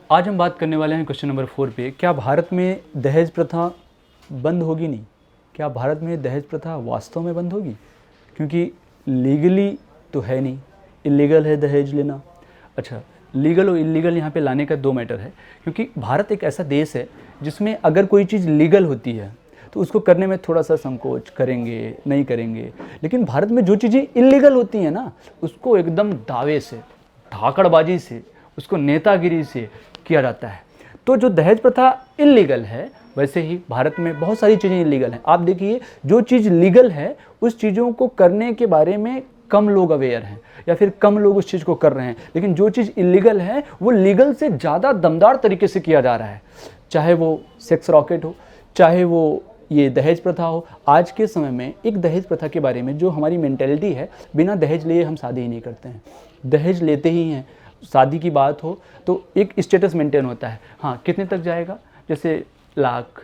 आज हम बात करने वाले हैं क्वेश्चन नंबर 4 पे। क्या भारत में दहेज प्रथा बंद होगी? नहीं। क्या भारत में दहेज प्रथा वास्तव में बंद होगी? क्योंकि लीगली तो है नहीं, इलीगल है दहेज लेना। अच्छा, लीगल और इलीगल यहाँ पे लाने का दो मैटर है, क्योंकि भारत एक ऐसा देश है जिसमें अगर कोई चीज़ लीगल होती है तो उसको करने में थोड़ा सा संकोच करेंगे, नहीं करेंगे। लेकिन भारत में जो चीज़ें इलीगल होती हैं ना, उसको एकदम दावे से, धाकड़बाजी से, उसको नेतागिरी से किया जाता है। तो जो दहेज प्रथा इलीगल है, वैसे ही भारत में बहुत सारी चीज़ें इलीगल हैं। आप देखिए, जो चीज़ लीगल है उस चीज़ों को करने के बारे में कम लोग अवेयर हैं, या फिर कम लोग उस चीज़ को कर रहे हैं। लेकिन जो चीज़ इलीगल है वो लीगल से ज़्यादा दमदार तरीके से किया जा रहा है, चाहे वो सेक्स रॉकेट हो, चाहे वो ये दहेज प्रथा हो। आज के समय में एक दहेज प्रथा के बारे में जो हमारी मेंटेलिटी है, बिना दहेज लिए हम शादी ही नहीं करते हैं, दहेज लेते ही हैं। शादी की बात हो तो एक स्टेटस मेंटेन होता है। हाँ, कितने तक जाएगा? जैसे लाख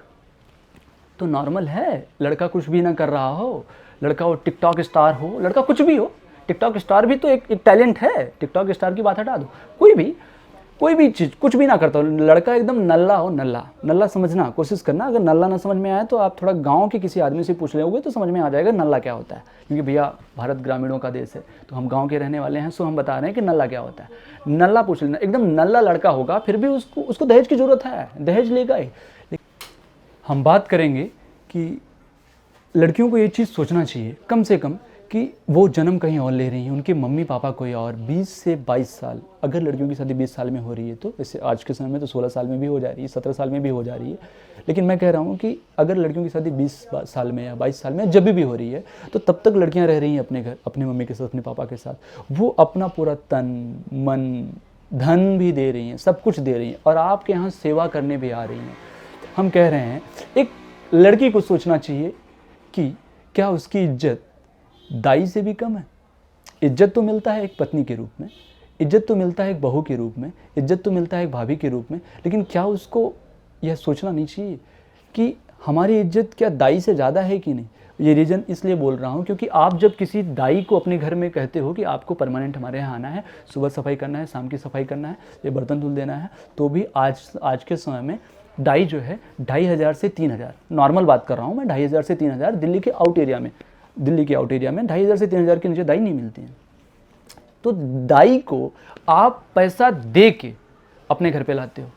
तो नॉर्मल है। लड़का कुछ भी ना कर रहा हो, लड़का वो टिकटॉक स्टार हो, लड़का कुछ भी हो, टिकटॉक स्टार भी तो एक टैलेंट है। टिकटॉक स्टार की बात हटा दो, कोई भी चीज़ कुछ भी ना करता हो, लड़का एकदम नल्ला हो। नल्ला समझना कोशिश करना। अगर नल्ला ना समझ में आए तो आप थोड़ा गांव के किसी आदमी से पूछ लेंगे तो समझ में आ जाएगा नल्ला क्या होता है। क्योंकि भैया भारत ग्रामीणों का देश है, तो हम गांव के रहने वाले हैं, सो हम बता रहे हैं कि नल्ला क्या होता है। नल्ला पूछ लेना, एकदम नल्ला लड़का होगा फिर भी उसको दहेज की ज़रूरत है, दहेज लेगा ही। हम बात करेंगे कि लड़कियों को ये चीज़ सोचना चाहिए कम से कम कि वो जन्म कहीं और ले रही हैं, उनके मम्मी पापा कोई और। 20 से 22 साल, अगर लड़कियों की शादी 20 साल में हो रही है तो वैसे आज के समय में तो 16 साल में भी हो जा रही है, 17 साल में भी हो जा रही है। लेकिन मैं कह रहा हूँ कि अगर लड़कियों की शादी 20 साल में या 22 साल में जब भी हो रही है, तो तब तक लड़कियाँ रह रही हैं अपने घर, अपने मम्मी के साथ, अपने पापा के साथ। वो अपना पूरा तन मन धन भी दे रही हैं, सब कुछ दे रही हैं, और आपके यहाँ सेवा करने भी आ रही हैं। हम कह रहे हैं एक लड़की को सोचना चाहिए कि क्या उसकी इज्जत दाई से भी कम है? इज्जत तो मिलता है एक पत्नी के रूप में, इज्जत तो मिलता है एक बहू के रूप में, इज्जत तो मिलता है एक भाभी के रूप में। लेकिन क्या उसको यह सोचना नहीं चाहिए कि हमारी इज्जत क्या दाई से ज़्यादा है कि नहीं? ये रीज़न इसलिए बोल रहा हूँ क्योंकि आप जब किसी दाई को अपने घर में कहते हो कि आपको परमानेंट हमारे यहाँ आना है, सुबह सफाई करना है, शाम की सफाई करना है, ये बर्तन धुल देना है, तो भी आज के समय में दाई जो है 2500 से 3000, नॉर्मल बात कर रहा हूँ मैं, 2500 से 3000 दिल्ली के आउट एरिया में 2500 से 3000 के नीचे दाई नहीं मिलती हैं। तो दाई को आप पैसा दे के अपने घर पे लाते हो,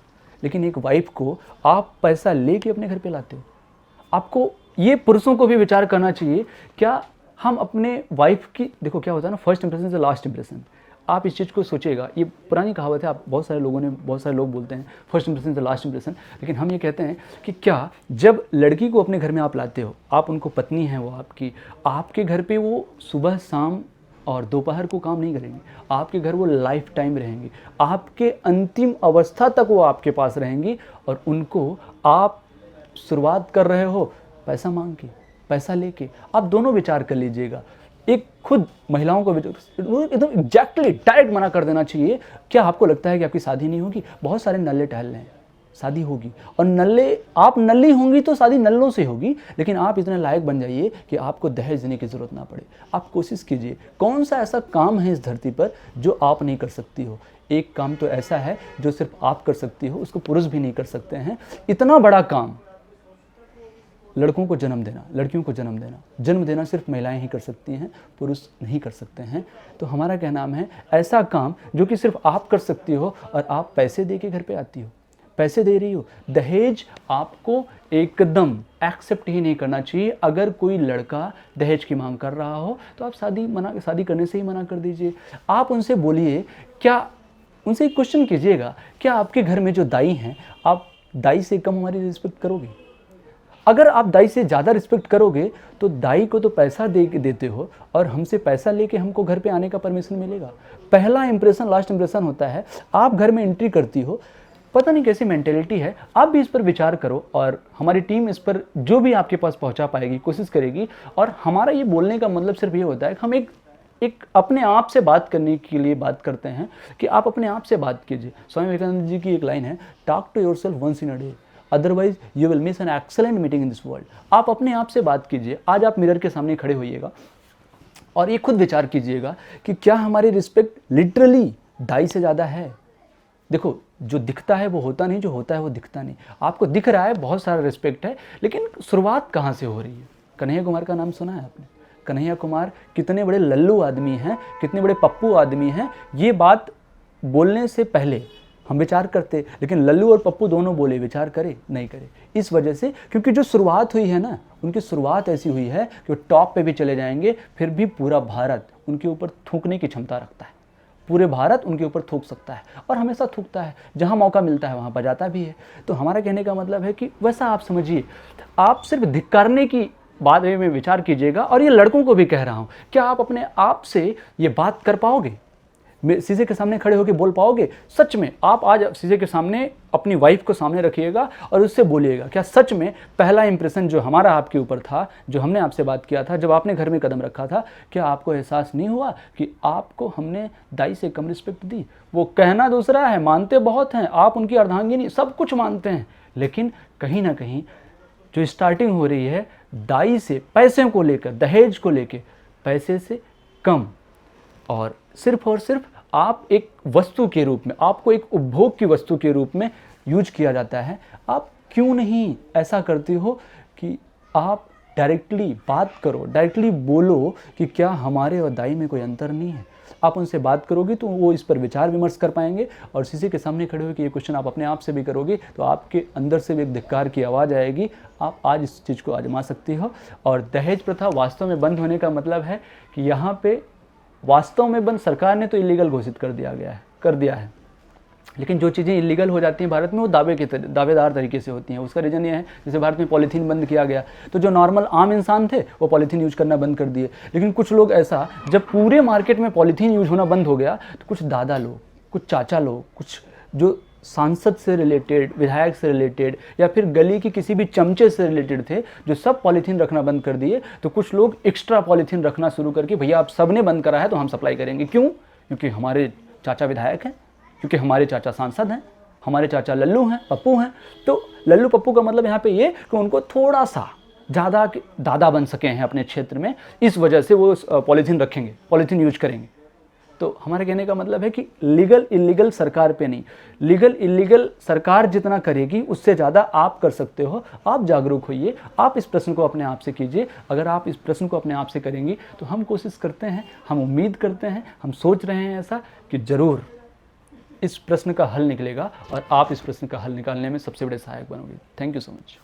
लेकिन एक वाइफ को आप पैसा ले के अपने घर पे लाते हो। आपको ये पुरुषों को भी विचार करना चाहिए, क्या हम अपने वाइफ की, देखो क्या होता है ना, फर्स्ट इंप्रेशन से लास्ट इंप्रेशन। आप इस चीज़ को सोचिएगा, ये पुरानी कहावत है, आप बहुत सारे लोग बोलते हैं फर्स्ट इंप्रेशन से लास्ट इंप्रेशन। लेकिन हम ये कहते हैं कि क्या जब लड़की को अपने घर में आप लाते हो, आप उनको पत्नी हैं वो आपकी, आपके घर पे वो सुबह शाम और दोपहर को काम नहीं करेंगे, आपके घर वो लाइफ टाइम रहेंगी, आपके अंतिम अवस्था तक वो आपके पास रहेंगी। और उनको आप शुरुआत कर रहे हो पैसा मांग के, पैसा लेके। आप दोनों विचार कर लीजिएगा। एक खुद महिलाओं को एकदम एग्जैक्टली डायरेक्ट मना कर देना चाहिए। क्या आपको लगता है कि आपकी शादी नहीं होगी? बहुत सारे नल्ले टहल रहे हैं, शादी होगी। और आप नल्ली होंगी तो शादी नल्लों से होगी। लेकिन आप इतने लायक बन जाइए कि आपको दहेज देने की ज़रूरत ना पड़े। आप कोशिश कीजिए, कौन सा ऐसा काम है इस धरती पर जो आप नहीं कर सकती हो? एक काम तो ऐसा है जो सिर्फ आप कर सकती हो, उसको पुरुष भी नहीं कर सकते हैं। इतना बड़ा काम, लड़कों को जन्म देना, लड़कियों को जन्म देना सिर्फ महिलाएं ही कर सकती हैं, पुरुष नहीं कर सकते हैं। तो हमारा क्या नाम है, ऐसा काम जो कि सिर्फ आप कर सकती हो, और आप पैसे दे के घर पे आती हो, पैसे दे रही हो। दहेज आपको एकदम एक्सेप्ट ही नहीं करना चाहिए। अगर कोई लड़का दहेज की मांग कर रहा हो तो आप शादी करने से ही मना कर दीजिए। आप उनसे बोलिए, क्या उनसे क्वेश्चन कीजिएगा, क्या आपके घर में जो दाई हैं, आप दाई से कम हमारी रिस्पेक्ट करोगे? अगर आप दाई से ज़्यादा रिस्पेक्ट करोगे तो दाई को तो पैसा दे के देते हो, और हमसे पैसा लेके हमको घर पे आने का परमिशन मिलेगा। पहला इंप्रेशन लास्ट इंप्रेशन होता है। आप घर में एंट्री करती हो, पता नहीं कैसी मेंटेलिटी है, आप भी इस पर विचार करो, और हमारी टीम इस पर जो भी आपके पास पहुंचा पाएगी कोशिश करेगी। और हमारा ये बोलने का मतलब सिर्फ ये होता है कि हम एक अपने आप से बात करने के लिए बात करते हैं कि आप अपने आप से बात कीजिए। स्वामी विवेकानंद जी की एक लाइन है, talk to yourself once in a day, otherwise you will miss an excellent meeting in this world. आप अपने आप से बात कीजिए। आज आप मिरर के सामने खड़े होइएगा और ये खुद विचार कीजिएगा कि क्या हमारी रिस्पेक्ट लिटरली दाई से ज़्यादा है? देखो, जो दिखता है वो होता नहीं, जो होता है वो दिखता नहीं। आपको दिख रहा है, बहुत सारा रिस्पेक्ट है, लेकिन शुरुआत कहाँ से हो रही है? कन्हैया कुमार का नाम सुना है आपने? कन्हैया कुमार कितने बड़े लल्लू आदमी हैं, कितने बड़े पप्पू आदमी हैं, ये बात बोलने से पहले हम विचार करते, लेकिन लल्लू और पप्पू दोनों बोले, विचार करे नहीं करे। इस वजह से, क्योंकि जो शुरुआत हुई है ना, उनकी शुरुआत ऐसी हुई है कि वो टॉप पे भी चले जाएंगे, फिर भी पूरा भारत उनके ऊपर थूकने की क्षमता रखता है। पूरे भारत उनके ऊपर थूक सकता है और हमेशा थूकता है, जहाँ मौका मिलता है वहाँ बजाता भी है। तो हमारा कहने का मतलब है कि वैसा आप समझिए, आप सिर्फ धिक्कारने की बारे में विचार कीजिएगा। और ये लड़कों को भी कह रहा हूँ, क्या आप अपने आप से ये बात कर पाओगे? शीशे के सामने खड़े होकर बोल पाओगे? सच में आप आज शीशे के सामने अपनी वाइफ को सामने रखिएगा और उससे बोलिएगा, क्या सच में पहला इंप्रेशन जो हमारा आपके ऊपर था, जो हमने आपसे बात किया था, जब आपने घर में कदम रखा था, क्या आपको एहसास नहीं हुआ कि आपको हमने दाई से कम रिस्पेक्ट दी? वो कहना दूसरा है, मानते बहुत हैं, आप उनकी अर्धांगिनी सब कुछ मानते हैं, लेकिन कहीं ना कहीं जो स्टार्टिंग हो रही है दाई से, पैसे को लेकर, दहेज को लेकर, पैसे से कम, और सिर्फ आप एक वस्तु के रूप में, आपको एक उपभोग की वस्तु के रूप में यूज किया जाता है। आप क्यों नहीं ऐसा करती हो कि आप डायरेक्टली बात करो, डायरेक्टली बोलो कि क्या हमारे और दाई में कोई अंतर नहीं है? आप उनसे बात करोगे तो वो इस पर विचार विमर्श कर पाएंगे, और शीशे के सामने खड़े होकर ये क्वेश्चन आप अपने आप से भी करोगे तो आपके अंदर से भी एक धिक्कार की आवाज़ आएगी। आप आज इस चीज़ को आजमा सकती हो। और दहेज प्रथा वास्तव में बंद होने का मतलब है कि यहाँ पे वास्तव में बंद, सरकार ने तो इलीगल घोषित कर दिया है, लेकिन जो चीज़ें इलीगल हो जाती हैं भारत में वो दावेदार तरीके से होती हैं। उसका रीज़न ये है, जैसे भारत में पॉलीथीन बंद किया गया, तो जो नॉर्मल आम इंसान थे वो पॉलीथीन यूज करना बंद कर दिए। लेकिन कुछ लोग ऐसा, जब पूरे मार्केट में पॉलीथीन यूज होना बंद हो गया तो कुछ दादा लोग, कुछ चाचा लोग, कुछ जो सांसद से रिलेटेड, विधायक से रिलेटेड, या फिर गली की किसी भी चमचे से रिलेटेड थे, जो सब पॉलीथीन रखना बंद कर दिए। तो कुछ लोग एक्स्ट्रा पॉलीथीन रखना शुरू करके, भैया आप सब ने बंद करा है तो हम सप्लाई करेंगे। क्यों? क्योंकि हमारे चाचा विधायक हैं, क्योंकि हमारे चाचा सांसद हैं, हमारे चाचा लल्लू हैं, पप्पू हैं। तो लल्लू पप्पू का मतलब यहाँ पे ये कि उनको थोड़ा सा ज़्यादा दादा बन सके हैं अपने क्षेत्र में, इस वजह से वो पॉलीथीन रखेंगे, पॉलीथीन यूज करेंगे। तो हमारे कहने का मतलब है कि लीगल इलीगल सरकार पे नहीं, लीगल इलीगल सरकार जितना करेगी उससे ज़्यादा आप कर सकते हो। आप जागरूक होइए, आप इस प्रश्न को अपने आप से कीजिए। अगर आप इस प्रश्न को अपने आप से करेंगी तो हम कोशिश करते हैं, हम उम्मीद करते हैं, हम सोच रहे हैं ऐसा कि ज़रूर इस प्रश्न का हल निकलेगा और आप इस प्रश्न का हल निकालने में सबसे बड़े सहायक बनोगे। Thank you so much.